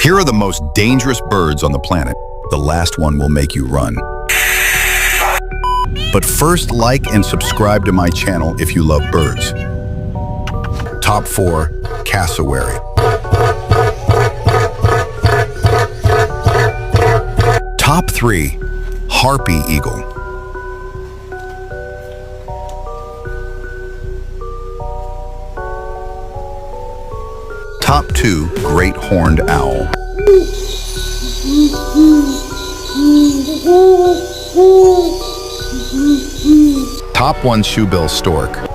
Here are the most dangerous birds on the planet. The last one will make you run. But first, like and subscribe to my channel if you love birds. Top 4, cassowary. Top 3, harpy eagle. Top 2, great horned owl. Top 1, shoebill stork.